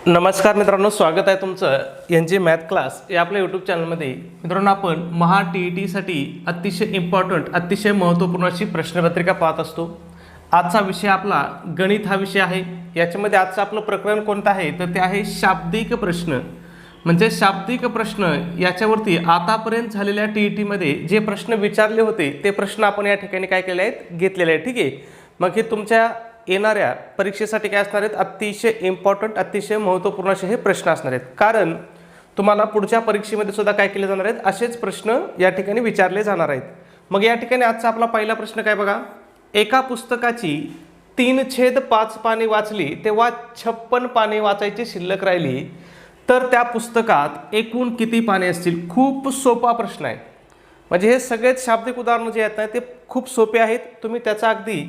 नमस्कार मित्रांनो, स्वागत आहे तुमचं एन जी मॅथ क्लास या आपल्या यूट्यूब चॅनलमध्ये. मित्रांनो, आपण महा TETसाठी अतिशय इम्पॉर्टंट, अतिशय महत्त्वपूर्ण अशी प्रश्नपत्रिका पाहत असतो. आजचा विषय आपला गणित हा विषय आहे. याच्यामध्ये आजचं आपलं प्रकरण कोणतं आहे तर ते आहे शाब्दिक प्रश्न. म्हणजे शाब्दिक प्रश्न याच्यावरती आतापर्यंत झालेल्या TETमध्ये जे प्रश्न विचारले होते ते प्रश्न आपण या ठिकाणी काय केले आहेत, घेतलेले आहेत. ठीक आहे. मग हे तुमच्या येणाऱ्या परीक्षेसाठी काय असणार आहेत, अतिशय इम्पॉर्टंट, अतिशय महत्त्वपूर्ण असे हे प्रश्न असणार आहेत. कारण तुम्हाला पुढच्या परीक्षेमध्ये सुद्धा काय केले जाणार आहेत, असेच प्रश्न या ठिकाणी विचारले जाणार आहेत. मग या ठिकाणी आजचा आपला पहिला प्रश्न काय बघा. एका पुस्तकाची 3/5 पाने वाचली तेव्हा 56 पाने वाचायची शिल्लक राहिली तर त्या पुस्तकात एकूण किती पाने असतील. खूप सोपा प्रश्न आहे. म्हणजे हे सगळेच शाब्दिक उदाहरणं जे आहेत ना ते खूप सोपे आहेत. तुम्ही त्याचा अगदी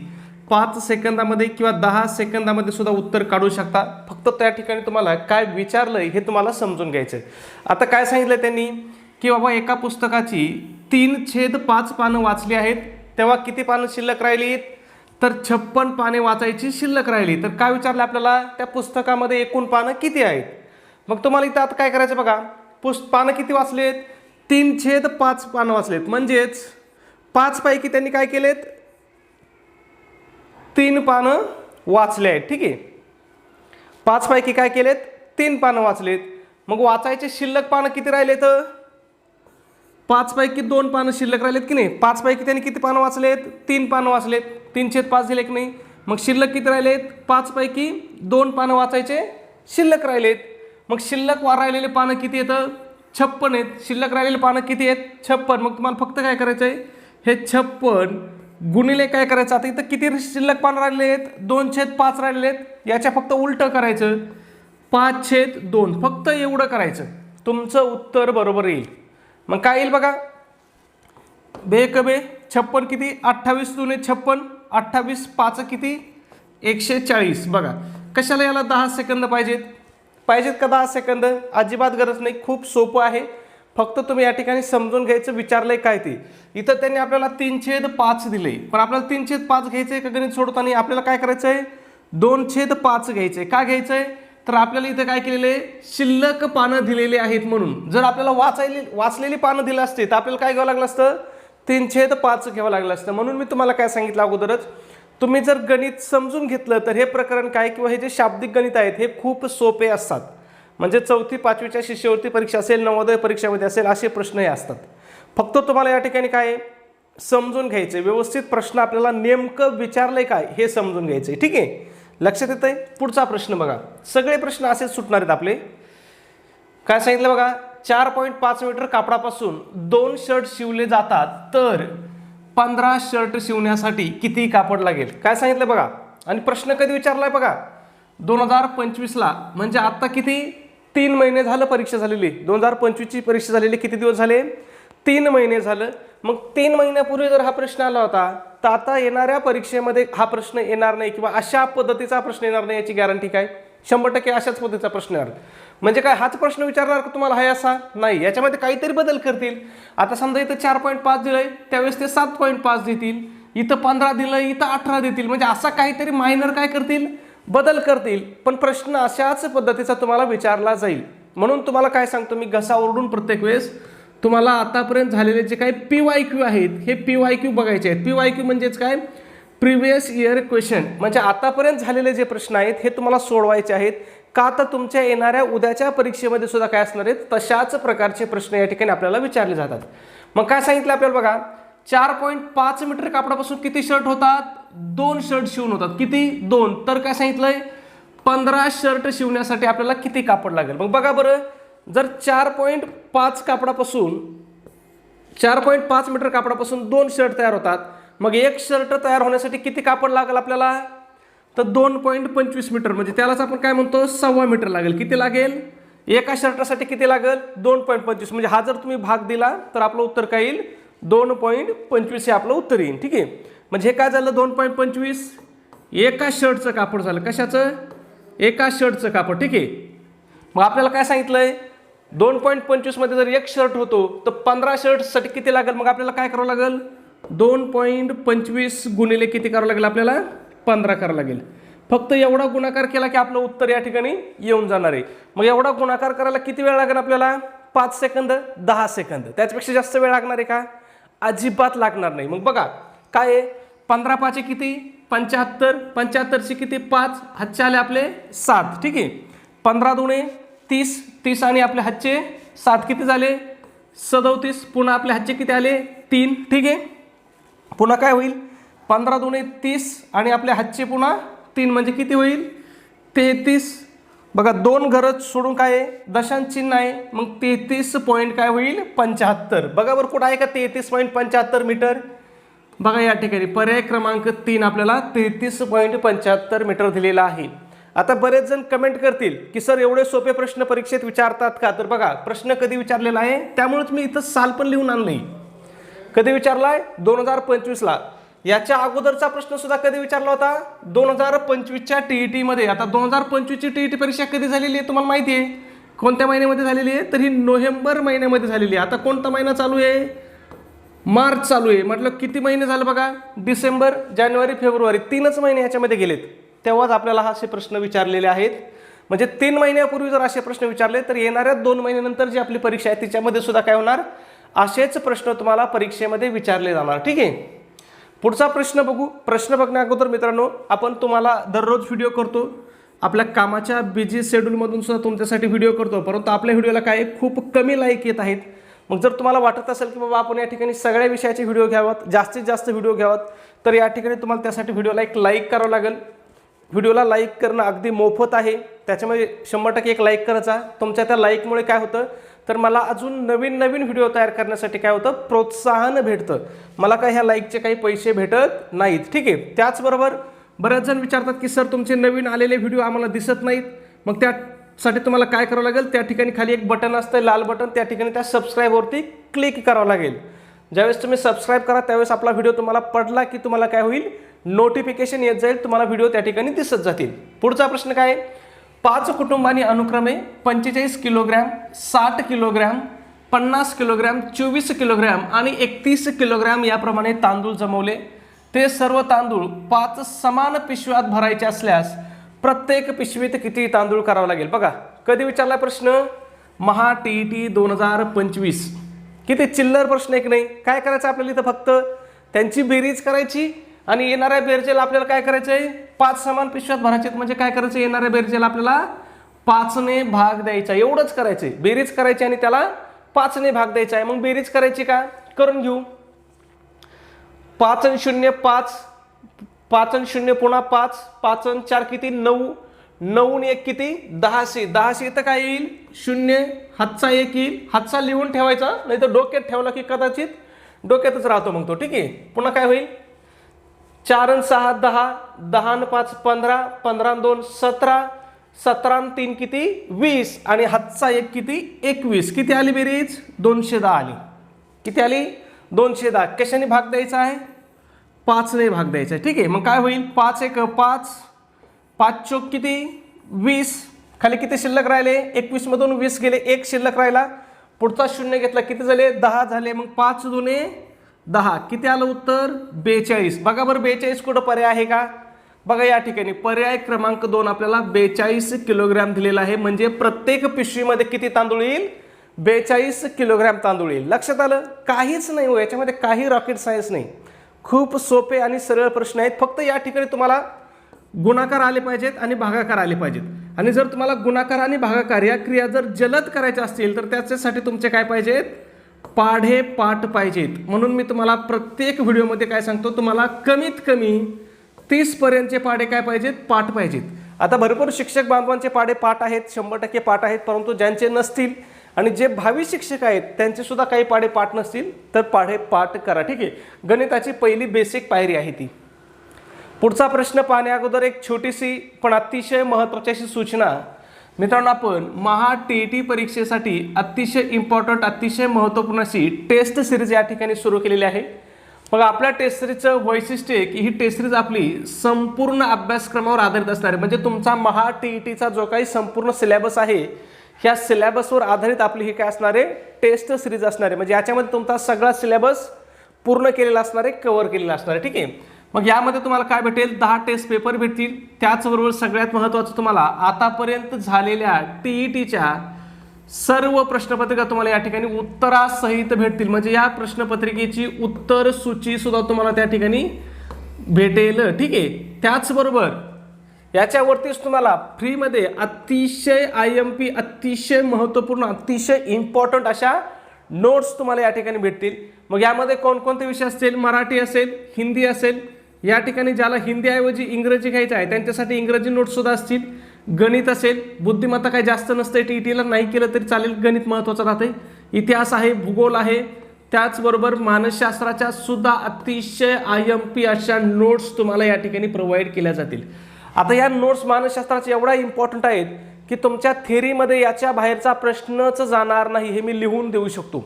5 सेकंदामध्ये किंवा 10 सेकंदामध्ये सुद्धा उत्तर काढू शकता. फक्त त्या ठिकाणी तुम्हाला काय विचारलं हे तुम्हाला समजून घ्यायचं आहे. आता काय सांगितलं त्यांनी की बाबा एका पुस्तकाची 3/5 पानं वाचली आहेत तेव्हा किती पानं शिल्लक राहिली तर 56 पाने वाचायची शिल्लक राहिली. तर काय विचारलं आपल्याला, त्या पुस्तकामध्ये एकूण पानं किती आहेत. मग तुम्हाला इथं आता काय करायचं बघा. पानं किती वाचलेत, 3/5 पानं वाचलेत. म्हणजेच 5 पैकी त्यांनी काय केलेत, 3 पानं वाचले आहेत. ठीक आहे. 5 पैकी काय केलेत, 3 पानं वाचलेत. मग वाचायचे शिल्लक पानं किती राहिलेत, 5 पैकी 2 पानं शिल्लक राहिलेत की नाही. 5 पैकी त्यांनी किती पानं वाचलेत, 3 पानं वाचलेत. 3/5 दिले की नाही. मग शिल्लक किती राहिलेत, 5 पैकी 2 पानं वाचायचे शिल्लक राहिलेत. मग शिल्लक राहिलेले पानं किती येतं, 56 आहेत. शिल्लक राहिलेले पानं किती आहेत, 56. मग तुम्हाला फक्त काय करायचं आहे, हे 56 गुणिले काय करायचं. आता इथं किती शिल्लक पानं राहिले आहेत, 2/5 राहिलेले आहेत. याच्या फक्त उलटं करायचं, 5/2. फक्त एवढं करायचं, तुमचं उत्तर बरोबर येईल. मग काय येईल बघा, बेकबे 56 किती, 28 दुने 56, 28 5 किती, 140. बघा कशाला याला 10 सेकंद पाहिजेत का 10 सेकंद, अजिबात गरज नाही. खूप सोपं आहे. फक्त तुम्ही या ठिकाणी समजून घ्यायचं विचारलंय काय ते. इथं त्यांनी आपल्याला 3/5 दिले, पण आपल्याला 3/5 घ्यायचंय का गणित सोडताना आपल्याला काय करायचं आहे, 2/5 घ्यायचंय. का घ्यायचंय तर आपल्याला इथं काय केलेलं आहे, शिल्लक पानं दिलेली आहेत म्हणून. जर आपल्याला वाचलेली पानं दिलं असते तर आपल्याला काय घ्यावं लागलं असतं, 3/5 घ्यावं लागलं असतं. म्हणून मी तुम्हाला काय सांगितलं अगोदरच, तुम्ही जर गणित समजून घेतलं तर हे प्रकरण काय किंवा हे जे शाब्दिक गणित आहेत हे खूप सोपे असतात. म्हणजे 4थी 5वीच्या शिष्यवृत्ती परीक्षा असेल, नवोदय परीक्षामध्ये असेल, असे प्रश्न हे असतात. फक्त तुम्हाला या ठिकाणी काय समजून घ्यायचे, व्यवस्थित प्रश्न आपल्याला नेमकं विचारलंय काय हे समजून घ्यायचंय. ठीक आहे, लक्षात येतंय. पुढचा प्रश्न बघा. सगळे प्रश्न असेच सुटणार आहेत आपले. काय सांगितलं बघा, 4.5 मीटर कापडापासून 2 शर्ट शिवले जातात तर 15 शर्ट शिवण्यासाठी किती कापड लागेल. काय सांगितलं बघा. आणि प्रश्न कधी विचारलाय बघा, 2025ला. म्हणजे आता किती, 3 महिने झालं परीक्षा झालेली. 2025ची परीक्षा झालेली किती दिवस झाले, 3 महिने झालं. मग 3 महिन्यापूर्वी जर हा प्रश्न आला होता तर आता येणाऱ्या परीक्षेमध्ये हा प्रश्न येणार नाही किंवा अशा पद्धतीचा प्रश्न येणार नाही याची गॅरंटी काय, 100% अशाच पद्धतीचा प्रश्न येणार. म्हणजे काय हाच प्रश्न विचारणार का तुम्हाला हाय असा नाही, याच्यामध्ये काहीतरी बदल करतील. आता समजा इथं 4.5 दिलंय त्यावेळेस ते 7.5 देतील, इथं 15 दिलंय इथं 18 देतील. म्हणजे असा काहीतरी मायनर काय करतील, बदल करतील. पण प्रश्न अशाच पद्धतीचा तुम्हाला विचारला जाईल. म्हणून तुम्हाला काय सांगतो मी, घसा ओरडून प्रत्येक वेळेस तुम्हाला आतापर्यंत झालेले जे काही PYQ आहेत हे PYQ बघायचे आहेत. PYQ म्हणजेच काय, प्रिव्हियस इयर क्वेश्चन. म्हणजे आतापर्यंत झालेले जे प्रश्न आहेत हे तुम्हाला सोडवायचे आहेत. का तर तुमच्या येणाऱ्या उद्याच्या परीक्षेमध्ये सुद्धा काय असणार आहेत, तशाच प्रकारचे प्रश्न या ठिकाणी आपल्याला विचारले जातात. मग काय सांगितलं आपल्याला बघा, 4.5 मीटर कापडापासून किती शर्ट होतात, 2 शर्ट शिवून होतात. किती, 2. तर काय सांगितलंय, 15 शर्ट शिवण्यासाठी आपल्याला किती कापड लागेल. मग बघा बरं, जर 4.5 मीटर कापडापासून 2 शर्ट तयार होतात, मग 1 शर्ट तयार होण्यासाठी किती कापड लागेल आपल्याला, तर 2.25 मीटर. म्हणजे त्यालाच आपण काय म्हणतो, 1.25 मीटर लागेल. किती लागेल, एका शर्टासाठी किती लागेल, 2.25. म्हणजे हा जर तुम्ही भाग दिला तर आपलं उत्तर काय येईल, 2.25 हे आपलं उत्तर येईल. ठीक आहे. म्हणजे हे काय झालं, 2.25 एका शर्टचं कापड झालं. कशाचं, एका शर्टचं कापड. ठीक आहे. मग आपल्याला काय सांगितलंय, 2.25 मध्ये जर 1 शर्ट होतो तर 15 शर्टसाठी किती लागेल. मग आपल्याला काय करावं लागेल, 2.25 गुणिले किती करावं लागेल आपल्याला, 15 करावं लागेल. फक्त एवढा गुणाकार केला की आपलं उत्तर या ठिकाणी येऊन जाणार आहे. मग एवढा गुणाकार करायला किती वेळ लागेल आपल्याला? 5 सेकंद, 10 सेकंद. त्याच्यापेक्षा जास्त वेळ लागणार आहे का? अजिबात लागणार नाही. मग बघा काय आहे, 15 5 किती? 75. 75चे किती? 5. हातचे आले आपले 7. ठीक आहे. 15 दुणे 30. 30 आणि आपले हातचे 7 किती झाले? 37. पुन्हा आपले हातचे किती आले? 3. ठीक आहे. पुन्हा काय होईल? 15 दुणे 30 आणि आपल्या हातचे पुन्हा 3 म्हणजे किती होईल? 33. बघा 2 घरं सोडून काय आहे? दशांश चिन्ह आहे. मग 33 पॉईंट काय होईल? 75. बघा बरं कुठं आहे का 33.75 मीटर? बघा या ठिकाणी पर्याय क्रमांक 3 आपल्याला 33.75 मीटर दिलेला आहे. आता बरेच जण कमेंट करतील की सर एवढे सोपे प्रश्न परीक्षेत विचारतात का? तर बघा प्रश्न कधी विचारलेला आहे, त्यामुळेच मी इथं साल पण लिहून आणलंय. कधी विचारलाय? 2025ला. याच्या अगोदरचा प्रश्न सुद्धा कधी विचारला होता? 2025च्या TET मध्ये. आता 2025ची TET परीक्षा कधी झालेली आहे तुम्हाला माहिती आहे? कोणत्या महिन्यामध्ये झालेली आहे? तर ही नोव्हेंबर महिन्यामध्ये झालेली आहे. आता कोणता महिना चालू आहे? मार्च चालू आहे. म्हटलं किती महिने झाले बघा? डिसेंबर, जानेवारी, फेब्रुवारी 3च महिने ह्याच्यामध्ये गेलेत. तेव्हाच आपल्याला असे प्रश्न विचारलेले आहेत. म्हणजे 3 महिन्यापूर्वी जर असे प्रश्न विचारले तर येणाऱ्या 2 महिन्यानंतर जी आपली परीक्षा आहे तिच्यामध्ये सुद्धा काय होणार? असेच प्रश्न तुम्हाला परीक्षेमध्ये विचारले जाणार. ठीक आहे. पुढचा प्रश्न बघू. प्रश्न बघण्या अगोदर मित्रांनो, आपण तुम्हाला दररोज व्हिडिओ करतो. आपल्या कामाच्या बिझी शेड्यूलमधून सुद्धा तुमच्यासाठी व्हिडिओ करतो, परंतु आपल्या व्हिडिओला काय खूप कमी लाईक येत आहेत. मग जर तुम्हाला वाटत असेल की बाबा आपण या ठिकाणी सगळ्या विषयाचे व्हिडिओ घ्यावात, जास्तीत जास्त व्हिडिओ घ्यावात, तर या ठिकाणी तुम्हाला त्यासाठी व्हिडिओला एक लाईक करावं लागेल. व्हिडिओला लाईक करणं अगदी मोफत आहे. त्याच्यामध्ये 100% एक लाईक करायचा. तुमच्या त्या लाईकमुळे काय होतं, तर मला अजून नवीन नवीन व्हिडिओ तयार करण्यासाठी काय होतं? प्रोत्साहन भेटतं. मला काय ह्या लाईकचे काही पैसे भेटत नाहीत. ठीक आहे. त्याचबरोबर बरेच जण विचारतात की सर तुमचे नवीन आलेले व्हिडिओ आम्हाला दिसत नाहीत. मग त्यासाठी तुम्हाला काय करावं लागेल? त्या ठिकाणी खाली एक बटन असतं, लाल बटन, त्या ठिकाणी त्या सबस्क्राईबवरती क्लिक करावं लागेल. ज्यावेळेस तुम्ही सबस्क्राईब करा त्यावेळेस आपला व्हिडिओ तुम्हाला पडला की तुम्हाला काय होईल? नोटिफिकेशन येत जाईल. तुम्हाला व्हिडिओ त्या ठिकाणी दिसत जातील. पुढचा प्रश्न काय आहे? 5 कुटुंबांनी अनुक्रमे 45 किलोग्रॅम, 60 किलोग्रॅम, 50 किलोग्रॅम, 24 किलोग्रॅम आणि 31 किलोग्रॅम याप्रमाणे तांदूळ जमवले. ते सर्व तांदूळ 5 समान पिशव्यात भरायचे असल्यास प्रत्येक पिशवीत किती तांदूळ करावं लागेल? बघा कधी विचारला प्रश्न? महा TET 2025. किती चिल्लर प्रश्न एक नाही. काय करायचं आपल्याला इथं? फक्त त्यांची बेरीज करायची आणि येणाऱ्या बेरजेला आपल्याला काय करायचं आहे? 5 समान पिशव्यात भरायचे. म्हणजे काय करायचं? येणाऱ्या बेरजेला आपल्याला 5ने भाग द्यायचा. एवढंच करायचंय. बेरीज करायची आणि त्याला 5ने भाग द्यायचा आहे. मग बेरीज करायची का? करून घेऊ. 5 आणि 0 5, 5 आणि 0 पुन्हा 5, 5 आणि 4 किती? 9, 9 आणि 1 किती? 10. 10 इथं काय येईल? 0. हातचा 1 येईल. हातचा लिहून ठेवायचा, नाही तर डोक्यात ठेवला की कदाचित डोक्यातच राहतो मग तो. ठीक आहे. पुन्हा काय होईल? 4 आणि 6 10, 10 आणि 5 15, 15 आणि 2 17, 17 आणि 3 किती? 20 आणि हातचा 1 किती? 21. किती आली बेरीज? 210 आली. किती आली? 210. कशाने भाग द्यायचा आहे? 5ने भाग द्यायचा आहे. ठीक आहे. मग काय होईल? 5 1 5, 5 चोक किती? 20. खाली किती शिल्लक राहिले? 21 मधून 20 गेले, 1 शिल्लक राहिला. पुढचा 0 घेतला, किती झाले? 10 झाले. मग 5 दुने 10. किती आलं उत्तर? 42. बघा बरं 42 कुठं पर्याय आहे का? बघा या ठिकाणी पर्याय क्रमांक 2 आपल्याला 42 किलोग्रॅम दिलेला आहे. म्हणजे प्रत्येक पिशवीमध्ये किती तांदूळ येईल? 42 किलोग्रॅम तांदूळ येईल. लक्षात आलं? काहीच नाही हो याच्यामध्ये, काही रॉकेट सायन्स नाही. खूप सोपे आणि सरळ प्रश्न आहेत. फक्त या ठिकाणी तुम्हाला गुणाकार आले पाहिजेत आणि भागाकार आले पाहिजेत. आणि जर तुम्हाला गुणाकार आणि भागाकार या क्रिया जर जलद करायच्या असतील तर त्याच्यासाठी तुमचे काय पाहिजेत? पाढे पाठ पाहिजेत. म्हणून मी तुम्हाला प्रत्येक व्हिडिओमध्ये काय सांगतो, तुम्हाला कमीत कमी 30 पर्यंतचे पाढे काय पाहिजेत? पाठ पाहिजेत. आता भरपूर शिक्षक बांधवांचे पाढे पाठ आहेत, 100% पाठ आहेत. परंतु ज्यांचे नसतील आणि जे भावी शिक्षक आहेत त्यांचे सुद्धा काही पाढे पाठ नसतील तर पाढे पाठ करा. ठीक आहे. गणिताची पहिली बेसिक पायरी आहे ती. पुढचा प्रश्न पाहण्या अगोदर एक छोटीशी पण अतिशय महत्त्वाची अशी सूचना. मित्रांनो, आपण महा TET परीक्षेसाठी अतिशय इम्पॉर्टंट, अतिशय महत्त्वपूर्ण अशी टेस्ट सिरीज या ठिकाणी सुरू केलेली आहे. मग आपल्या टेस्ट सिरीजचं वैशिष्ट्य आहे की ही टेस्ट सिरीज आपली संपूर्ण अभ्यासक्रमावर आधारित असणार आहे. म्हणजे तुमचा महा TETचा जो काही संपूर्ण सिलेबस आहे ह्या सिलेबसवर आधारित आपली ही काय असणार आहे? टेस्ट सिरीज असणार आहे. म्हणजे याच्यामध्ये तुमचा सगळा सिलेबस पूर्ण केलेला असणार आहे, कव्हर केलेला असणार आहे. ठीक आहे. मग यामध्ये तुम्हाला काय भेटेल, 10 टेस्ट पेपर भेटतील. त्याचबरोबर सगळ्यात महत्त्वाचं तुम्हाला आतापर्यंत झालेल्या TETच्या सर्व प्रश्नपत्रिका तुम्हाला या ठिकाणी उत्तरासहित भेटतील. म्हणजे या प्रश्नपत्रिकेची उत्तर सूची सुद्धा तुम्हाला त्या ठिकाणी भेटेल. ठीक आहे. त्याचबरोबर याच्यावरतीच तुम्हाला फ्रीमध्ये अतिशय IMP अतिशय महत्त्वपूर्ण अतिशय इम्पॉर्टंट अशा नोट्स तुम्हाला या ठिकाणी भेटतील. मग यामध्ये कोणकोणते विषय असतील, मराठी असेल, हिंदी असेल. या ठिकाणी ज्याला हिंदीऐवजी इंग्रजी घ्यायचं आहे त्यांच्यासाठी इंग्रजी नोट्स सुद्धा असतील. गणित असेल, बुद्धिमत्ता काही जास्त नसते, TETला नाही केलं तरी चालेल, गणित महत्त्वाचं राहते. इतिहास आहे, भूगोल आहे. त्याचबरोबर मानसशास्त्राच्या सुद्धा अतिशय IMP अशा नोट्स तुम्हाला या ठिकाणी प्रोव्हाइड केल्या जातील. आता या नोट्स मानसशास्त्राचे एवढा इम्पॉर्टंट आहेत की तुमच्या थेअरीमध्ये याच्या बाहेरचा प्रश्नच जाणार नाही, हे मी लिहून देऊ शकतो.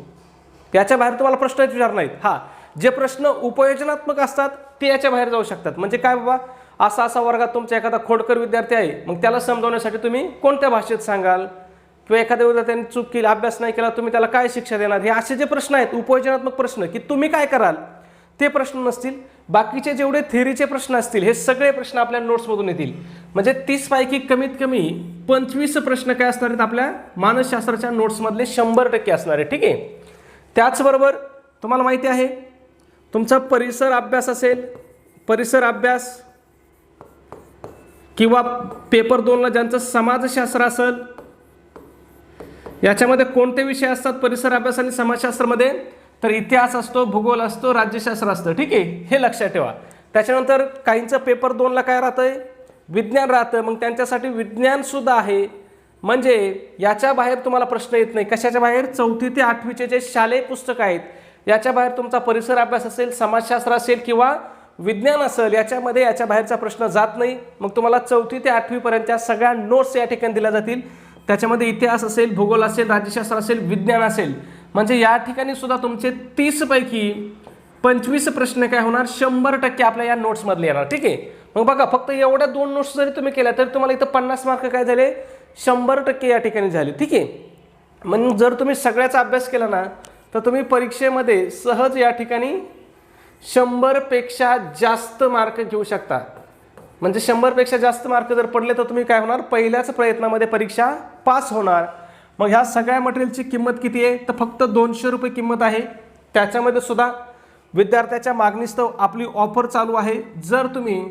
याच्या बाहेर तुम्हाला प्रश्नच विचारणार नाहीत. हा, जे प्रश्न उपयोजनात्मक असतात ते याच्या बाहेर जाऊ शकतात. म्हणजे काय बाबा, असा वर्गात तुमचा एखादा खोडकर विद्यार्थी आहे, मग त्याला समजावण्यासाठी तुम्ही कोणत्या भाषेत सांगाल, किंवा एखाद्या विद्यार्थ्याने चूक केली, अभ्यास नाही केला, तुम्ही त्याला काय शिक्षा देणार, हे असे जे प्रश्न आहेत उपयोजनात्मक प्रश्न की तुम्ही काय कराल ते प्रश्न नसतील. बाकीचे जेवढे थेअरीचे प्रश्न असतील हे सगळे प्रश्न आपल्या नोट्समधून येतील. म्हणजे 30 पैकी कमीत कमी 25 प्रश्न काय असणार आहेत आपल्या मानसशास्त्राच्या नोट्समधले 100% असणार आहे. ठीक आहे. त्याचबरोबर तुम्हाला माहिती आहे तुमचा परिसर अभ्यास असेल, परिसर अभ्यास किंवा पेपर 2ला ज्यांचं समाजशास्त्र असेल, याच्यामध्ये कोणते विषय असतात परिसर अभ्यास आणि समाजशास्त्रामध्ये, तर इतिहास असतो, भूगोल असतो, राज्यशास्त्र असतं. ठीक आहे, हे लक्षात ठेवा. त्याच्यानंतर काहींचं पेपर 2ला काय राहतंय, विज्ञान राहतं. मग त्यांच्यासाठी विज्ञान सुद्धा आहे. म्हणजे याच्या बाहेर तुम्हाला प्रश्न येत नाही. कशाच्या बाहेर, 4थी ते 8वीचे जे शालेय पुस्तक आहेत याच्या बाहेर तुमचा परिसर अभ्यास असेल, समाजशास्त्र असेल किंवा विज्ञान असेल, याच्यामध्ये याच्या बाहेरचा प्रश्न जात नाही. मग तुम्हाला 4थी ते 8वी पर्यंतच्या सगळ्या नोट्स या ठिकाणी दिल्या जातील. त्याच्यामध्ये इतिहास असेल, भूगोल असेल, राज्यशास्त्र असेल, विज्ञान असेल. म्हणजे या ठिकाणी सुद्धा तुमचे 30 पैकी 25 प्रश्न काय होणार, 100% आपल्या या नोट्समधले येणार. ठीक आहे. मग बघा, फक्त एवढ्या 2 नोट्स जरी तुम्ही केल्या तरी तुम्हाला इथं 50 मार्क काय झाले, 100% या ठिकाणी झाले. ठीक आहे. मग जर तुम्ही सगळ्याचा अभ्यास केला ना तर तुम्ही परीक्षेमध्ये सहज या ठिकाणी 100पेक्षा जास्त मार्क घेऊ शकता. म्हणजे 100पेक्षा जास्त मार्क जर पडले तर तुम्ही काय होणार, पहिल्याच प्रयत्नामध्ये परीक्षा पास होणार. मग ह्या सगळ्या मटेरियलची किंमत किती आहे, तर फक्त 200 रुपये किंमत आहे. त्याच्यामध्ये सुद्धा विद्यार्थ्याच्या मागणीस्तव आपली ऑफर चालू आहे. जर तुम्ही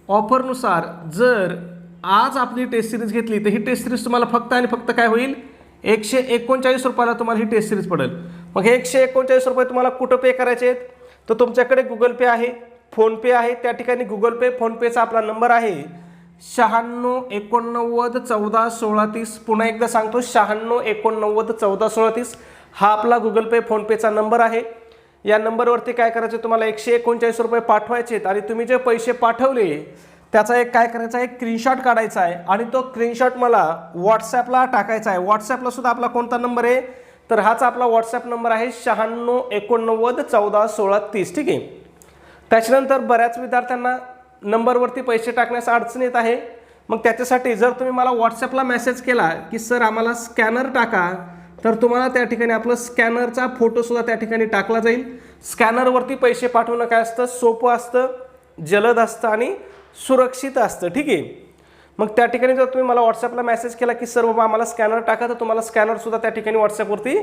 ऑफरनुसार जर आज आपली टेस्ट सिरीज घेतली तर ही टेस्ट सिरीज तुम्हाला फक्त आणि फक्त काय होईल, 139 रुपयाला तुम्हाला ही टेस्ट सिरीज पडेल. मग हे 139 रुपये तुम्हाला कुठं पे करायचे आहेत, तर तुमच्याकडे गुगल पे आहे, फोनपे आहे. त्या ठिकाणी गुगल पे, फोनपेचा आपला नंबर आहे 96 89 14 16 30. पुन्हा एकदा सांगतो, 96 89 14 16 30 हा आपला गुगल पे, फोनपेचा नंबर आहे. या नंबरवरती काय करायचं, तुम्हाला 139 रुपये पाठवायचे आहेत. आणि तुम्ही जे पैसे पाठवले त्याचा एक काय करायचा आहे, स्क्रीनशॉट काढायचा आहे आणि तो स्क्रीनशॉट मला व्हॉट्सॲपला टाकायचा आहे. व्हॉट्सॲपला सुद्धा आपला कोणता नंबर आहे, तर हाच आपला व्हॉट्सॲप नंबर आहे 96 89 14 16 30. ठीक आहे. त्याच्यानंतर बऱ्याच विद्यार्थ्यांना नंबरवरती पैसे टाकण्यास अडचण येत आहे. मग त्याच्यासाठी जर तुम्ही मला व्हॉट्सॲपला मेसेज केला की सर आम्हाला स्कॅनर टाका, तर तुम्हाला त्या ठिकाणी आपलं स्कॅनरचा फोटोसुद्धा त्या ठिकाणी टाकला जाईल. स्कॅनरवरती पैसे पाठवणं काय असतं, सोपं असतं, जलद असतं आणि सुरक्षित असतं. ठीक आहे. मग त्या ठिकाणी जर तुम्ही मला व्हॉट्सॲपला मेसेज केला की सर बाबा आम्हाला स्कॅनर टाका, तर तुम्हाला स्कॅनरसुद्धा त्या ठिकाणी व्हॉट्सॲपवरती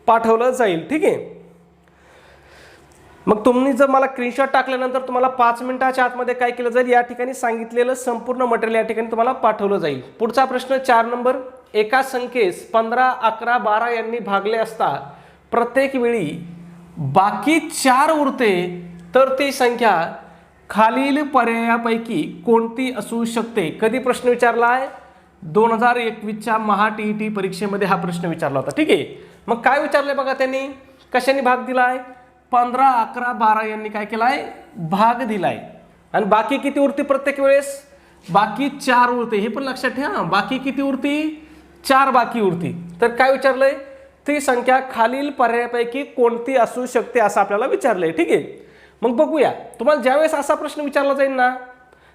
पाठवलं जाईल. ठीक आहे. मग तुम्ही जर मला स्क्रीनशॉट टाकल्यानंतर तुम्हाला 5 मिनिटाच्या आतमध्ये काय केलं जाईल, या ठिकाणी सांगितलेलं संपूर्ण मटेरियल या ठिकाणी तुम्हाला पाठवलं जाईल. पुढचा प्रश्न 4 नंबर, एका संख्येस 15 11 12 यांनी भागले असता प्रत्येक वेळी बाकी 4 उरते तर ती संख्या खालील पर्यायापैकी कोणती असू शकते. कधी प्रश्न विचारला आहे, 2021च्या महा TET परीक्षेमध्ये हा प्रश्न विचारला होता. ठीक आहे. मग काय विचारलंय बघा, त्यांनी कशाने भाग दिलाय, 15 11 12 यांनी काय केलाय, भाग दिलाय. आणि बाकी किती उरते प्रत्येक वेळेस, बाकी 4 उरते. हे पण लक्षात ठेवा, बाकी किती उरती, 4 बाकी उरती. तर काय विचारलंय, ती संख्या खालील पर्यायापैकी कोणती असू शकते असं आपल्याला विचारलंय. ठीक आहे. मग बघूया, तुम्हाला ज्यावेळेस असा प्रश्न विचारला जाईल ना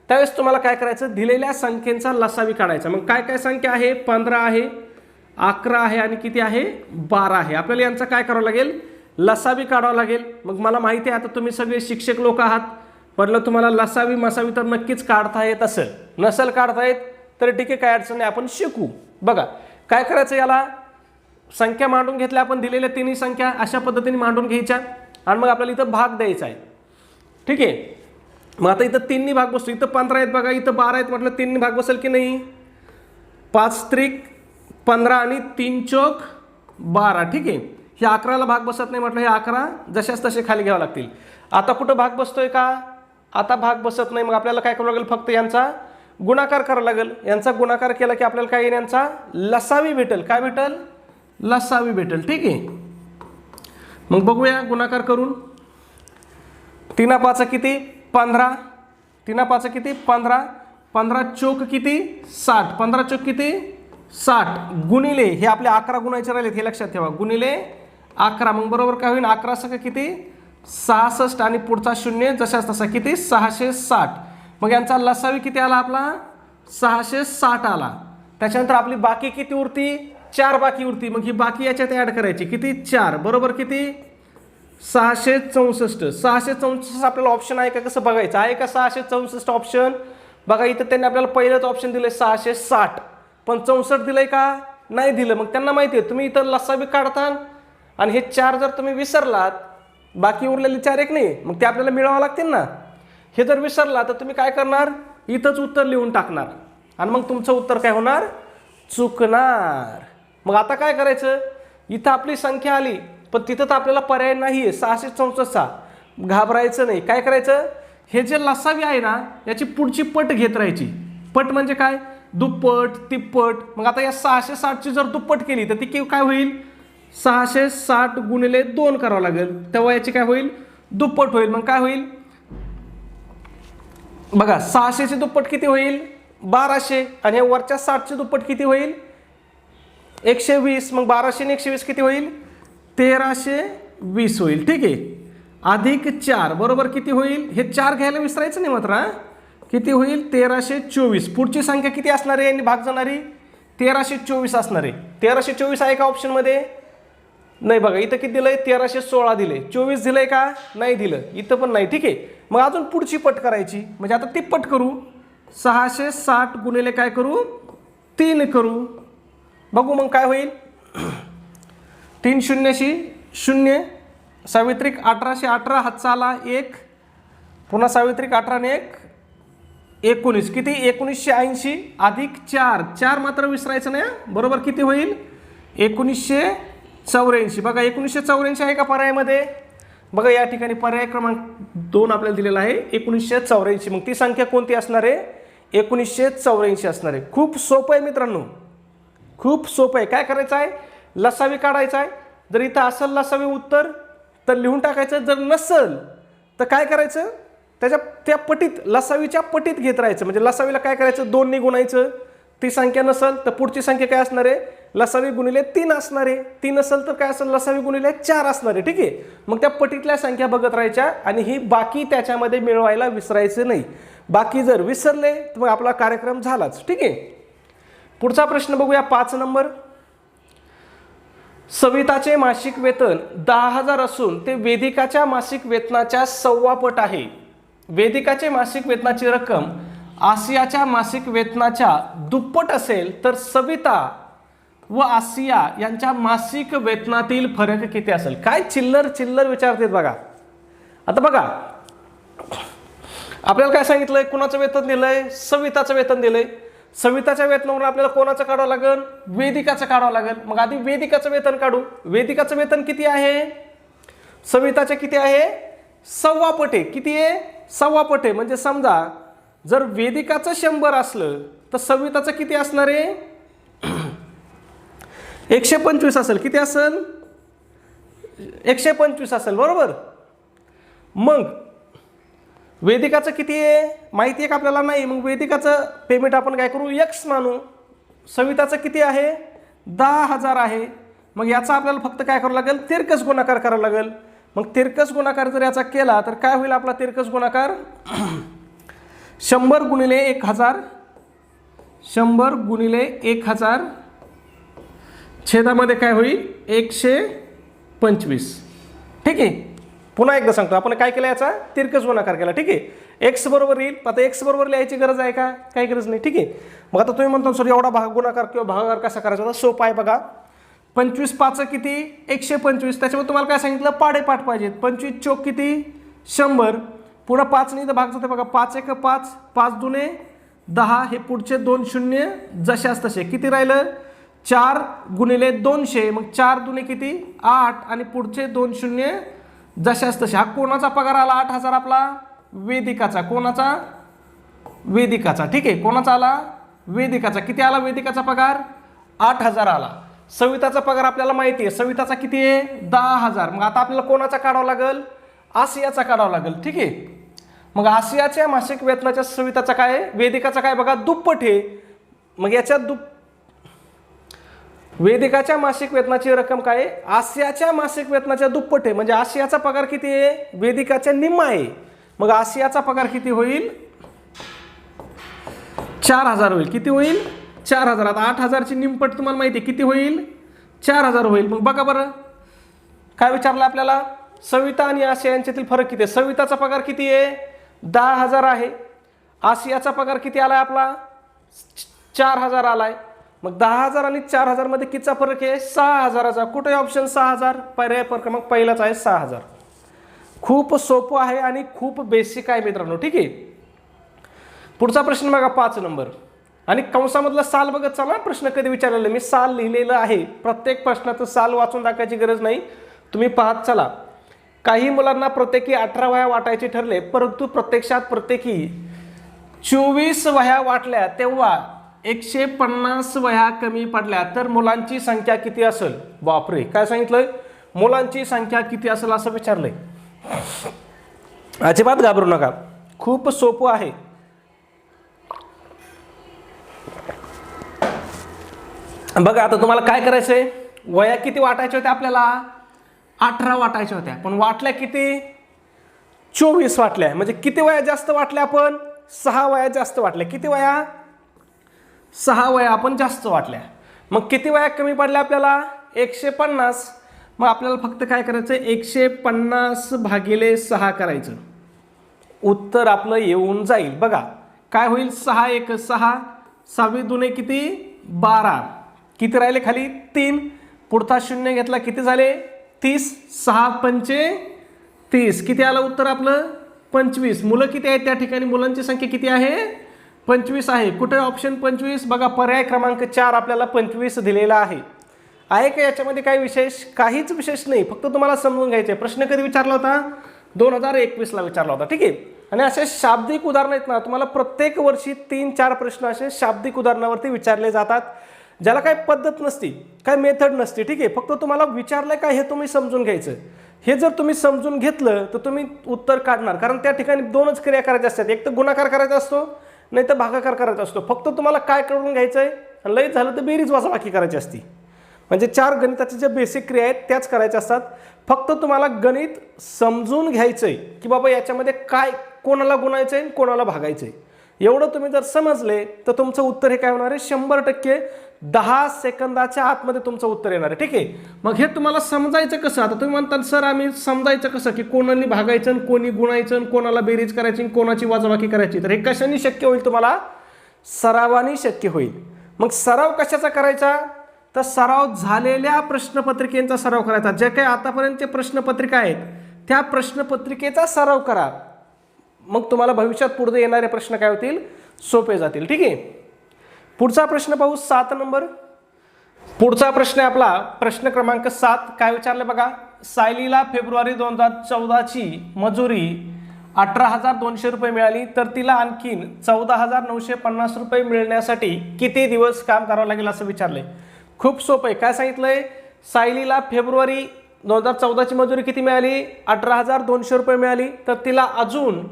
त्यावेळेस तुम्हाला काय करायचं, दिलेल्या संख्येचा लसावी काढायचा. मग काय काय संख्या आहे, 15 आहे, 11 आहे आणि किती आहे, 12 आहे. आपल्याला यांचा काय करावं लागेल, लसावी काढावं लागेल. मग मला माहिती आहे आता तुम्ही सगळे शिक्षक लोक आहात, म्हटलं तुम्हाला लसावी मसावी तर नक्कीच काढता येत असेल, नसेल काढता येत तर ठीक आहे, काय अडचण नाही, आपण शिकू. बघा काय करायचं, याला संख्या मांडून घेतल्या आपण, दिलेल्या तिन्ही संख्या अशा पद्धतीने मांडून घ्यायच्या आणि मग आपल्याला इथं भाग द्यायचा आहे. ठीक आहे, मग आता इथं 3नी भाग बसतो, इथं 15 आहेत बघा, इथं 12 आहेत, म्हटलं 3नी भाग बसेल की नाही. 5 त्रिक 15 आणि 3 चौक 12. ठीक आहे, हे 11ला भाग बसत नाही, म्हटलं हे 11 जशाच तसे खाली घ्यावं लागतील. आता कुठं भाग बसतोय का, आता भाग बसत नाही, मग आपल्याला काय करावं लागेल, फक्त यांचा गुणाकार करावा लागेल. यांचा गुणाकार केला की आपल्याला काय येईल, यांचा लसावी भेटेल. काय भेटेल, लसावी भेटेल. ठीक आहे, मग बघूया गुणाकार करून. 3 5 किती 15, 3 5 किती 15, 15 चौक किती 60, 15 चौक किती 60, गुणिले हे आपले 11 गुणायचे राहिले, हे लक्षात ठेवा, गुणिले 11. मग बरोबर काय होईल, 11 सक किती 66 आणि पुढचा शून्य जशाच तसा किती 660. मग यांचा लसावी किती आला आपला 660 आला. त्याच्यानंतर आपली बाकी किती उरती, 4 बाकी उरती. मग ही बाकी याच्यात ऍड करायची, किती 4, बरोबर किती 664. 664 आपल्याला ऑप्शन आहे का, कसं बघायचं आहे का 664 ऑप्शन. बघा इथं त्यांनी आपल्याला पहिलंच ऑप्शन दिलंय 660, पण 64 दिलंय का, नाही दिलं. मग त्यांना माहिती आहे तुम्ही इथं लसावी काढता आणि हे 4 जर तुम्ही विसरलात, बाकी उरलेले 4 एक नाही, मग ते आपल्याला मिळवावं लागतील ना. हे जर विसरला तर तुम्ही काय करणार, इथंच उत्तर लिहून टाकणार आणि मग तुमचं उत्तर काय होणार, चुकणार. मग आता काय करायचं, इथं आपली संख्या आली पण तिथं तर आपल्याला पर्याय नाही आहे 664चा. घाबरायचं नाही, काय करायचं, हे जे लसावी आहे ना याची पुढची पट घेत राहायची. पट म्हणजे काय, दुप्पट तिप्पट. मग आता या 660ची जर दुप्पट केली तर ती काय होईल, 660 गुणिले 2 करावं लागेल, तेव्हा याची काय होईल, दुप्पट होईल. मग काय होईल बघा, 600ची दुप्पट किती होईल 1200 आणि वरच्या 60ची दुप्पट किती होईल 120. मग 1200 आणि 120 किती होईल 1320 होईल. ठीक आहे, अधिक 4 बरोबर किती होईल, हे 4 घ्यायला विसरायचं नाही मात्र, किती होईल 1324. पुढची संख्या किती असणार आहे, यांनी भाग जाणारी 1324 असणार आहे. 1324 आहे का ऑप्शनमध्ये, नाही. बघा इथं किती दिलंय 1316 दिले, 24 दिलंय का, नाही दिलं, इथं पण नाही. ठीक आहे, मग अजून पुढची पट करायची, म्हणजे आता ती पट करू. 660 गुणिले काय करू 3 करू, बघू मग काय होईल. 3 शून्यशी 0, सावित्रिक 1818 हातचा आला 1, पुन्हा सावित्रिक 18 ने 1 19, किती 1980 अधिक 4, 4 मात्र विसरायचं नाही, बरोबर किती होईल 1984. बघा 1984 आहे का पर्यायामध्ये, बघा या ठिकाणी पर्याय क्रमांक 2 आपल्याला दिलेला आहे 1984. मग ती संख्या कोणती असणार आहे 1984 असणार आहे. खूप सोपं आहे मित्रांनो, खूप सोपं आहे. काय करायचं आहे, लसावी काढायचा आहे. जर इथं असेल लसावी उत्तर तर लिहून टाकायचं, जर नसेल तर काय करायचं, त्या पटीत लसावीच्या पटीत घेत राहायचं. म्हणजे लसावीला काय करायचं 2 ने गुणायचं, ती संख्या नसेल तर पुढची संख्या काय असणार आहे लसावी गुणिले 3 असणार आहे, 3 असेल तर काय असेल लसावी गुणिले 4 असणार आहे. ठीक आहे, मग त्या पटीतल्या संख्या बघत राहायच्या आणि ही बाकी त्याच्यामध्ये मिळवायला विसरायचं नाही. बाकी जर विसरले तर मग आपला कार्यक्रम झालाच. ठीक आहे, पुढचा प्रश्न बघूया 5 नंबर. सविताचे मासिक वेतन 10,000 असून ते वेदिकाच्या मासिक वेतनाच्या 1.25 पट आहे. वेदिकाचे मासिक वेतनाची रक्कम आसियाच्या मासिक वेतनाच्या दुप्पट असेल तर सविता व आसिया यांच्या मासिक वेतनातील फरक किती असेल. काय चिल्लर चिल्लर विचारतात बघा. आता बघा आपल्याला काय सांगितलंय, कुणाचं वेतन दिलंय, सविताचं वेतन दिलंय. सविताच्या वेतनावरून आपल्याला कोणाचं काढावं लागेल, वेदिकाचं काढावं लागेल. मग आधी वेदिकाचं वेतन काढू. वेदिकाचं वेतन किती आहे, सविताचे किती आहे 1.25 पट आहे. किती आहे 1.25 पट आहे. म्हणजे समजा जर वेदिकाचं 100 असलं तर सविताचं किती असणार आहे 125 असेल. किती असेल 125 असेल, बरोबर. मग वेदिकाचं किती आहे माहिती आहे का आपल्याला, नाही. मग वेदिकाचं पेमेंट आपण काय करू x मानू. सविताचं किती आहे 10,000 आहे. मग याचा आपल्याला फक्त काय करावं लागेल तिरकस गुणाकार करावा लागेल. मग तिरकस गुणाकार जर याचा केला तर काय होईल आपला तिरकस गुणाकार 100 गुणिले 1000, 100 गुणिले 1000 छेदामध्ये काय होईल 125. ठीक आहे, पुन्हा एकदा सांगतो आपण काय केलं याचा तिरकस गुणाकार केला. ठीक आहे, एक्स बरोबर येईल. आता एक्स बरोबर लिहायची गरज आहे का? काही गरज नाही. ठीक आहे. मग आता तुम्ही म्हणता सर एवढा गुणाकार किंवा भागाकार कसा करायचा होता? सोपा आहे बघा. 25 पाच किती? 125. त्याच्यामध्ये तुम्हाला काय सांगितलं? पाडेपाठ पाहिजेत. 25 चोक किती? 100. पुन्हा 5 ने भाग जाते बघा. 5 1 5, 5 दुने 10. हे पुढचे 2 शून्य जशाच तसे. किती राहिलं? 4 गुणिले 200. मग 4 दुने किती? 8 आणि पुढचे 2 शून्य जशाच तसे. हा कोणाचा पगार आला? 8,000 आपला वेदिकाचा. कोणाचा? वेदिकाचा. ठीक आहे. कोणाचा आला? वेदिकाचा. किती आला वेदिकाचा पगार? 8,000 आला. सविताचा पगार आपल्याला माहिती आहे. सविताचा किती आहे? 10,000. मग आता आपल्याला कोणाचा काढावा लागेल? आसियाचा काढावा लागेल. ठीक आहे. मग आसियाच्या मासिक वेतनाच्या सविताचा काय? वेदिकाचा काय बघा? दुप्पट आहे. मग याच्यात वेदिकाच्या मासिक वेतनाची रक्कम काय आहे? आसियाच्या मासिक वेतनाच्या दुप्पट आहे. म्हणजे आसियाचा पगार किती आहे? वेदिकाच्या निम्मा आहे. मग आसियाचा पगार किती होईल? 4,000 होईल. किती होईल? 4,000. आता 8,000 ची निमपट तुम्हाला माहिती आहे. किती होईल? 4,000 होईल. मग बघा बरं काय विचारलं आपल्याला? सविता आणि आसिया यांच्यातील फरक किती आहे? सविताचा पगार किती आहे? 10,000 आहे. आसियाचा पगार किती आलाय आपला? 4,000 आलाय. मग 10,000 आणि 4,000 मध्ये कितीचा फरक आहे? 6,000चा. कुठे ऑप्शन 6,000? पर्याय क्रमांक पहिलाच आहे 6,000. खूप सोपं आहे आणि खूप बेसिक आहे मित्रांनो. ठीक आहे. पुढचा प्रश्न बघा 5 नंबर. आणि कंसामधला साल बघत चला. प्रश्न कधी विचारलेला मी साल लिहिलेलं आहे. प्रत्येक प्रश्नाचं साल वाचून दाखवायची गरज नाही. तुम्ही पाहत चला. काही मुलांना प्रत्येकी 18 वह्या वाटायचे ठरले, परंतु प्रत्यक्षात प्रत्येकी 24 वह्या वाटल्या तेव्हा 150 वह्या कमी पडल्या तर मुलांची संख्या किती असेल? बापरे, काय सांगितलंय? मुलांची संख्या किती असेल असं विचारलंय. अजिबात घाबरू नका. खूप सोपं आहे. बघा आता तुम्हाला काय करायचंय? वह्या किती वाटायच्या होत्या आपल्याला? 18 वाटायच्या होत्या. पण वाटल्या किती? 24 वाटल्या. म्हणजे किती वह्या जास्त वाटल्या आपण? 6 वह्या जास्त वाटल्या. किती वह्या? 6 वह्या आपण जास्त वाटल्या. मग किती वह्या कमी पडल्या आपल्याला? 150. मग आपल्याला फक्त काय करायचं? 150 भागिले 6 करायचं. उत्तर आपलं येऊन जाईल. बघा काय होईल? 6 1 6. 6 दुने किती? 12. किती राहिले खाली? 3. पुढचा शून्य घेतला. किती झाले? 30. 6 पंचे 30. किती आलं उत्तर आपलं? 25. मुलं किती आहेत त्या ठिकाणी? मुलांची संख्या किती आहे? 25 आहे. कुठे ऑप्शन 25? बघा पर्याय क्रमांक 4 आपल्याला 25 दिलेला आहे. आहे का याच्यामध्ये काही विशेष? काहीच विशेष नाही. फक्त तुम्हाला समजून घ्यायचे. प्रश्न कधी विचारला होता? 2021 ला विचारला होता. ठीक आहे. आणि असे शाब्दिक उदाहरण आहेत ना, तुम्हाला प्रत्येक वर्षी 3-4 प्रश्न असे शाब्दिक उदाहरणावरती विचारले जातात, ज्याला काही पद्धत नसती, काही मेथड नसते. ठीक आहे. फक्त तुम्हाला विचारलंय काय हे तुम्ही समजून घ्यायचं. हे जर तुम्ही समजून घेतलं तर तुम्ही उत्तर काढणार. कारण त्या ठिकाणी 2च क्रिया करायच्या असतात. एक तर गुणाकार करायचा असतो, नाही तर भागाकार करायचा असतो. फक्त तुम्हाला काय करून घ्यायचं आहे? लय झालं तर बेरीज वजाबाकी करायची असती. म्हणजे 4 गणिताच्या ज्या बेसिक क्रिया आहेत त्याच करायच्या असतात. फक्त तुम्हाला गणित समजून घ्यायचंय की बाबा याच्यामध्ये काय, कोणाला गुणायचंय आणि कोणाला भागायचंय. एवढं तुम्ही जर समजले तर तुमचं उत्तर हे काय होणार आहे? 100% 10 सेकंदाच्या आतमध्ये तुमचं उत्तर येणार आहे. ठीक आहे. मग हे तुम्हाला समजायचं कसं? आता तुम्ही म्हणता सर आम्ही समजायचं कसं की कोणाला भागायचं आणि कोणी गुणायचं आणि कोणाला बेरीज करायची आणि कोणाची वजाबाकी करायची. तर हे कशाने शक्य होईल? तुम्हाला सरावाने शक्य होईल. मग सराव कशाचा करायचा? तर सराव झालेल्या प्रश्नपत्रिकेचा सराव करायचा. जे काही आतापर्यंतचे प्रश्नपत्रिका आहेत त्या प्रश्नपत्रिकेचा सराव करा. मग तुम्हाला भविष्यात पुढे येणारे प्रश्न काय होतील? सोपे जातील. ठीक आहे. पुढचा प्रश्न पाहू 7 नंबर. पुढचा प्रश्न आहे आपला प्रश्न क्रमांक 7. काय विचारले बघा? सायलीला फेब्रुवारी 2014ची मजुरी 18,200 रुपये मिळाली तर तिला आणखीन 14,950 रुपये मिळण्यासाठी किती दिवस काम करावं लागेल असं विचारलंय. खूप सोपं आहे. काय सांगितलंय? सायलीला फेब्रुवारी 2014ची मजुरी किती मिळाली? 18,200 रुपये मिळाली. तर तिला अजून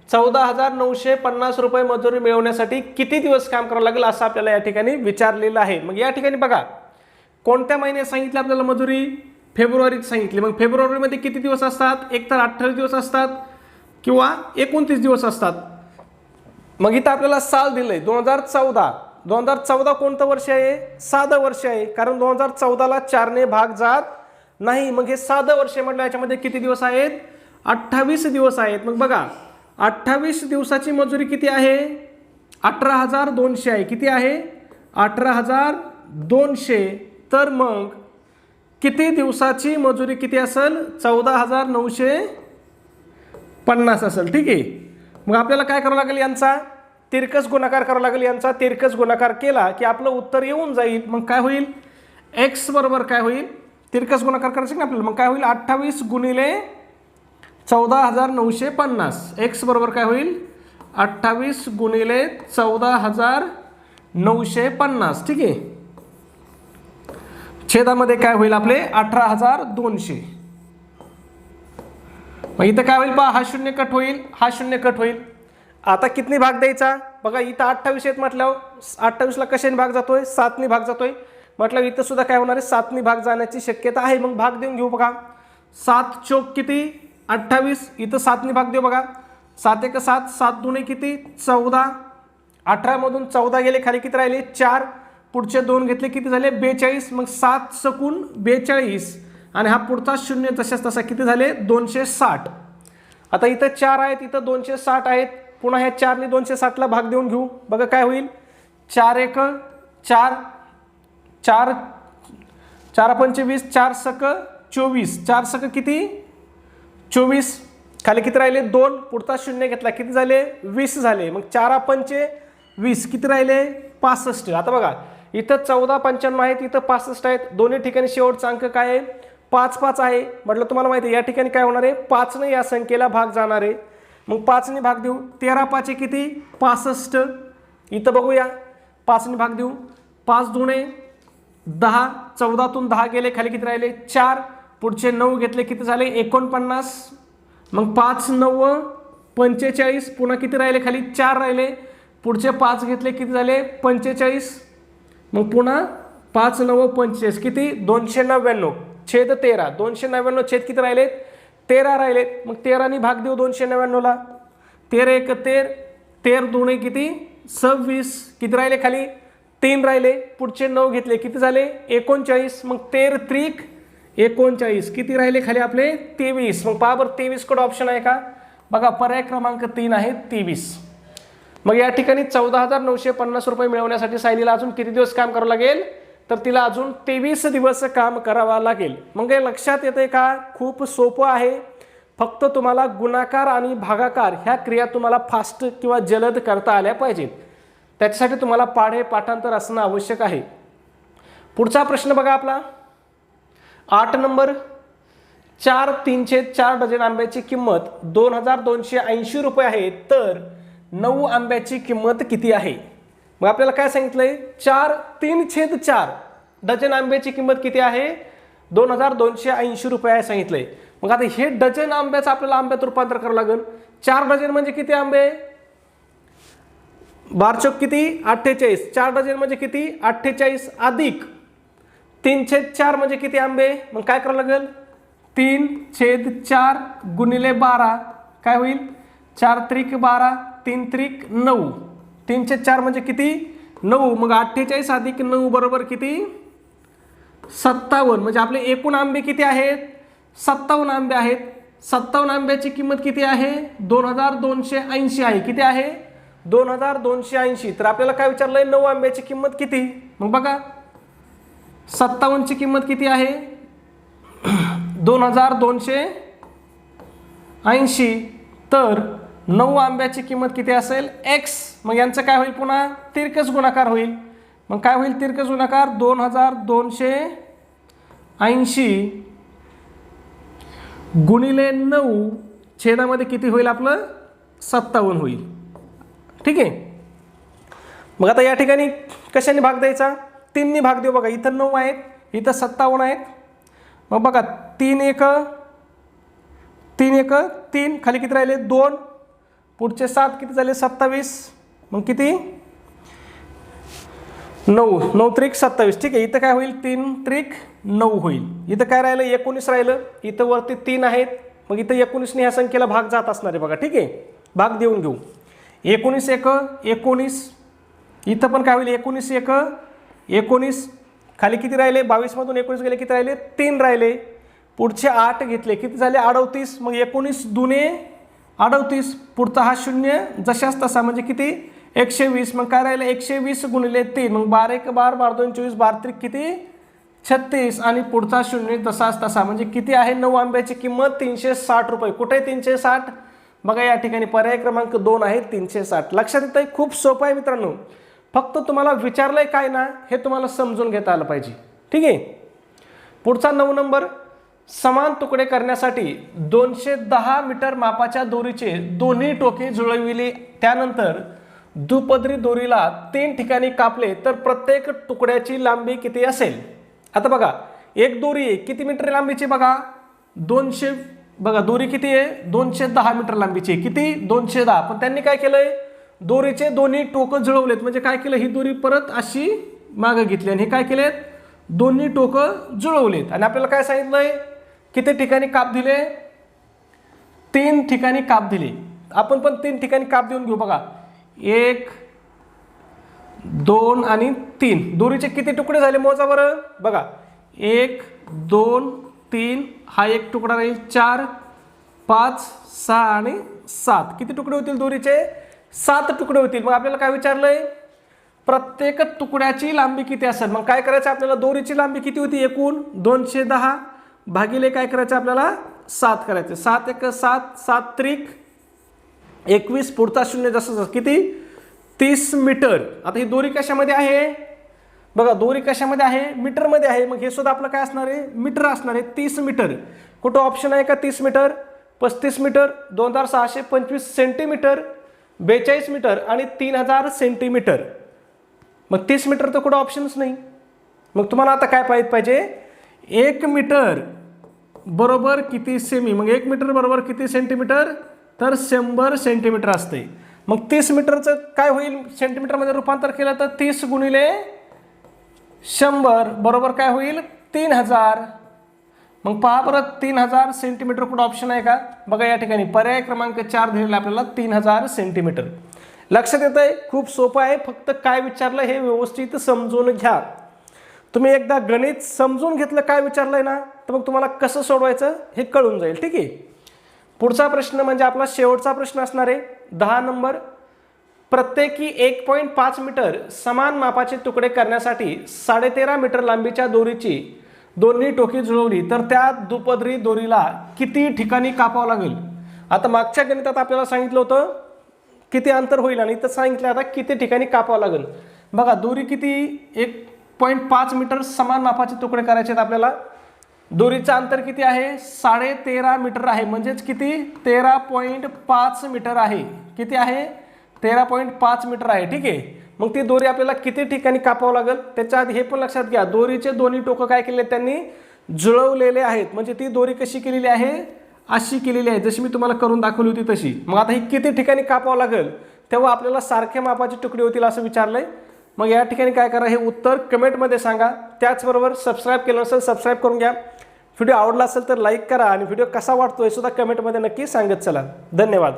14,950 रुपये मजुरी मिळवण्यासाठी किती दिवस काम करावं लागेल असं आपल्याला या ठिकाणी विचारलेलं आहे. मग या ठिकाणी बघा कोणत्या महिन्यात सांगितलं आपल्याला मजुरी? फेब्रुवारीत सांगितली. मग फेब्रुवारीमध्ये किती दिवस असतात? एक तर 28 दिवस असतात किंवा 29 दिवस असतात. मग इथं आपल्याला साल दिलंय 2014. 2014 कोणतं वर्ष आहे? साधं वर्ष आहे. कारण 2014ला 4 ने भाग जात नाही. मग हे साधं वर्ष म्हटलं याच्यामध्ये किती दिवस आहेत? 28 दिवस आहेत. मग बघा 28 दिवसाची मजुरी किती आहे? 18,200 आहे. किती आहे? 18,200. तर मग किती दिवसाची मजुरी किती असेल? 14,950 असेल. ठीक आहे. मग आपल्याला काय करावं लागेल? यांचा तिरकस गुणाकार करावा लागेल. यांचा तिरकस गुणाकार केला की आपलं उत्तर येऊन जाईल. मग काय होईल? एक्स बरोबर काय होईल? तिरकस गुणाकार करायचं ना आपल्याला. मग काय होईल? 28 गुणिले 14,950. एक्स बरोबर काय होईल? 28 गुणिले 14,950. ठीक आहे. छेदामध्ये काय होईल आपले? 18,200. मग इथं काय होईल? पहा, हा शून्य कट होईल, हा शून्य कट होईल. आता कितनी भाग द्यायचा? बघा इथं 28 आहेत म्हटल्यावर 28ला कशाने भाग जातोय? 7ने भाग जातोय. म्हटलं इथं सुद्धा काय होणार आहे? 7ने भाग जाण्याची शक्यता आहे. मग भाग देऊन घेऊ. बघा 7 चौक किती? 28. इथं 7ने भाग देऊ. बघा 7 एक 7, 7 दुणे किती? 14. 18 मधून 14 गेले, खाली किती राहिले? 4. पुढचे 2 घेतले, किती झाले? 42. मग 7 सकून 42 आणि हा पुढचा शून्य तशाच तसा किती झाले? 260. आता इथं 4 आहेत, इथं 260 आहेत. पुन्हा ह्या 4ने 260ला भाग देऊन घेऊ. बघा काय होईल? 4 एक 4, 4 4 पंचे 20, 4 सक 24. 4 सक किती? 24. खाली किती राहिले? 2. पुढचा शून्य घेतला, किती झाले? 20 झाले. मग 4 पंचे 20 किती राहिले? 65. आता बघा इथं 14,95 आहेत, इथं 65 आहेत. दोन्ही ठिकाणी शेवटचा अंक काय आहे? 5 5 आहे. म्हटलं तुम्हाला माहिती आहे या ठिकाणी काय होणार आहे? 5ने या संख्येला भाग जाणार आहे. मग 5ने भाग देऊ. 13 5 किती? 65. इथं बघूया 5ने भाग देऊ. 5 दुणे 10. 14तून 10 गेले, खाली किती राहिले? 4. पुढचे 9 घेतले, किती झाले? 49. मग 5 9 45. पुन्हा किती राहिले? खाली 4 राहिले. पुढचे 5 घेतले, किती झाले? 45. मग पुन्हा 5 9 45 किती? 299 छेद 13. 299 छेद किती राहिले? 13 राहिले. मग 13ने भाग देऊ 299ला. 13 एक 13. 13 दुणे किती? 26. किती राहिले? खाली 3 राहिले. पुढचे 9 घेतले, किती झाले? 39. मग 13 त्रिक 39. किती राहिले खाली आपले? 23. मग पहा बरं 23 कडे ऑप्शन आहे का? बघा पर्याय क्रमांक 3 आहे 23. मग या ठिकाणी 14,950 रुपये मिळवण्यासाठी सायलीला अजून किती दिवस काम करावं लागेल? तर तिला अजून 23 दिवस काम करावं लागेल. मग हे लक्षात येते का? खूप सोपं आहे. फक्त तुम्हाला गुणाकार आणि भागाकार ह्या क्रिया तुम्हाला फास्ट किंवा जलद करता आल्या पाहिजेत. त्याच्यासाठी तुम्हाला पाढे पाठांतर असणं आवश्यक आहे. पुढचा प्रश्न बघा आपला 8 नंबर. 4 3/4 डझन आंब्याची किंमत 2,280 रुपये आहे. तर 9 आंब्याची किंमत किती आहे? मग आपल्याला काय सांगितलंय? 4 3/4 डझन आंब्याची किंमत किती आहे? 2,280 रुपये आहे सांगितलंय. मग आता हे डझन आंब्याचं आपल्याला आंब्यात रूपांतर करावं लागेल. 4 डझन म्हणजे किती आंबे? 12 चौक किती? 48. 4 डझन म्हणजे किती? 48 अधिक 3/4 म्हणजे किती आंबे? मग काय करावं लागेल? 3/4 गुणिले 12 काय होईल? 4 त्रिक 12, 3 त्रिक 9. 3/4 म्हणजे किती? 9. मग 48 अधिक 9 बरोबर किती? 57. म्हणजे आपले एकूण आंबे किती आहेत? 57 आंबे आहेत. 57 आंब्याची किंमत किती आहे? 2,280 आहे. किती आहे? 2,280. तर आपल्याला काय विचारलंय? 9 आंब्याची किंमत किती? मग बघा 57 ची किंमत किती आहे? 2,280. तर 9 आंब्याची किंमत किती असेल? x. मग यांचं काय होईल? पुन्हा तिरकस गुणाकार होईल. मग काय होईल तिरकस गुणाकार? 2,280 गुणिले 9 छेदामध्ये किती होईल आपलं? 57 होईल. ठीक आहे. मग आता या ठिकाणी कशाने भाग द्यायचा? 3 ने भाग देऊ. बघा इथं 9 आहेत, इथं 57 आहेत. मग बघा 3 1 3 खाली किती राहिले? 2. पुढचे 7 किती झाले? 27. मग किती? 9 9 त्रिक 27. ठीक आहे. इथं काय होईल? 3 त्रिक 9 होईल. इथं काय राहिलं? 19 राहिलं. इथं वरती 3 आहेत. मग इथं 19 ने ह्या संख्येला भाग जात असणार आहे. बघा ठीक आहे. भाग देऊन घेऊ. 19 1 19. इथं पण काय होईल? 19 1 19. खाली किती राहिले? 22 मधून 19 गेले, किती राहिले? 3 राहिले. पुढचे 8 घेतले, किती झाले? 38. मग 19 दुने 38. पुढचा हा 0 जशाच तसा म्हणजे किती 120. मग काय राहिलं 120 गुणिले 3 मग 12 1 12 12 2 24 12 3 किती 36 आणि पुढचा 0 तसाच तसा म्हणजे किती आहे 9 आंब्याची किंमत 360 रुपये. कुठे 360 बघा या ठिकाणी पर्याय क्रमांक 2 आहे 360. लक्षात येतंय खूप सोपं आहे मित्रांनो. फक्त तुम्हाला विचारलंय काय ना हे तुम्हाला समजून घेता आलं पाहिजे. ठीक आहे. पुढचा 9 नंबर समान तुकडे करण्यासाठी 210 मीटर मापाच्या दोरीचे दोन्ही टोके जुळविले त्यानंतर दुपदरी दोरीला 3 ठिकाणी कापले तर प्रत्येक तुकड्याची लांबी किती असेल. आता बघा एक दोरी आहे किती मीटर लांबीची बघा 200 बघा दोरी किती आहे 210 मीटर लांबीची किती 210. पण त्यांनी काय केलंय दोरीचे दोन्ही टोकं जुळवलेत म्हणजे काय केलं ही दोरी परत अशी मागे घेतली आणि हे काय केलेत दोन्ही टोकं जुळवलेत आणि आपल्याला काय सांगितलंय किती ठिकाणी काप दिले 3 ठिकाणी काप दिले. आपण पण 3 ठिकाणी काप देऊन घेऊ बघा 1 2 आणि 3. दोरीचे किती तुकडे झाले मोजा बरं बघा 1 2 3 हा एक तुकडा राहील 4 5 6 आणि 7 किती तुकडे होतील दोरीचे 7 तुकडे होतील. मग आपल्याला काय विचारलंय प्रत्येक तुकड्याची लांबी किती असेल. मग काय करायचं आपल्याला दोरीची लांबी किती होती एकूण 210 भागिले काय करायचं आपल्याला 7 करायचं 7 1 7 7 त्रिक 21 पुढचा 0 जसं किती 30 मीटर. आता ही दोरी कशामध्ये आहे बघा दोरी कशामध्ये आहे मीटरमध्ये आहे. मग हे सुद्धा आपलं काय असणार आहे मीटर असणार आहे 30 मीटर. कुठं ऑप्शन आहे का 30 मीटर 35 मीटर 2625 सेंटीमीटर 42 मीटर आणि 3000 सेंटीमीटर. मग 30 मीटर तर कुठं ऑप्शनच नाही. मग तुम्हाला आता काय पाहिजे 1 मीटर बरोबर किती सेमी. मग 1 मीटर बरोबर किती सेंटीमीटर तर 100 सेंटीमीटर असते. मग 30 मीटरचं काय होईल सेंटीमीटरमध्ये रूपांतर केलं तर 30 गुणिले 100 बरोबर काय होईल 3000. मग पहा परत 3000 सेंटीमीटर कुठं ऑप्शन आहे का बघा या ठिकाणी पर्याय क्रमांक 4 दिलेला आपल्याला 3000 सेंटीमीटर. लक्षात येत आहे खूप सोपं आहे. फक्त काय विचारलं हे व्यवस्थित समजून घ्या. तुम्ही एकदा गणित समजून घेतलं काय विचारलंय ना तर मग तुम्हाला कसं सोडवायचं हे कळून जाईल. ठीक आहे. पुढचा प्रश्न म्हणजे आपला शेवटचा प्रश्न असणार आहे 10 नंबर. प्रत्येकी 1.5 मीटर समान मापाचे तुकडे करण्यासाठी 13.5 मीटर लांबीच्या दोरीची दोन्ही टोकी जुळवली तर त्या दुपदरी दोरीला किती ठिकाणी कापावं लागेल. आता मागच्या गणितात आपल्याला सांगितलं होतं किती अंतर होईल आणि इथं सांगितलं आता किती ठिकाणी कापावं लागेल. बघा दोरी किती 1.5 मीटर समान मापाचे तुकडे करायचे आहेत आपल्याला. दोरीचं अंतर किती आहे 13.5 मीटर आहे म्हणजेच किती 13.5 मीटर आहे. किती आहे 13.5 मीटर आहे. ठीक आहे. मग ती दोरी आपल्याला किती ठिकाणी कापावं लागेल त्याच्या आधी हे पण लक्षात घ्या दोरीचे दोन्ही टोकं काय केले त्यांनी जुळवलेले आहेत. म्हणजे ती दोरी कशी केलेली आहे अशी केलेली आहे जशी मी तुम्हाला करून दाखवली होती तशी. मग आता ही किती ठिकाणी कापावं लागेल तेव्हा आपल्याला सारखे मापाचे तुकडे होतील असं विचारलंय. मग या ठिकाणी काय करा हे उत्तर कमेंटमध्ये सांगा. त्याचबरोबर सबस्क्राईब केलं असेल सबस्क्राईब करून घ्या. व्हिडिओ आवडला असेल तर लाईक करा आणि व्हिडिओ कसा वाटतो हे सुद्धा कमेंटमध्ये नक्की सांगत चला. धन्यवाद.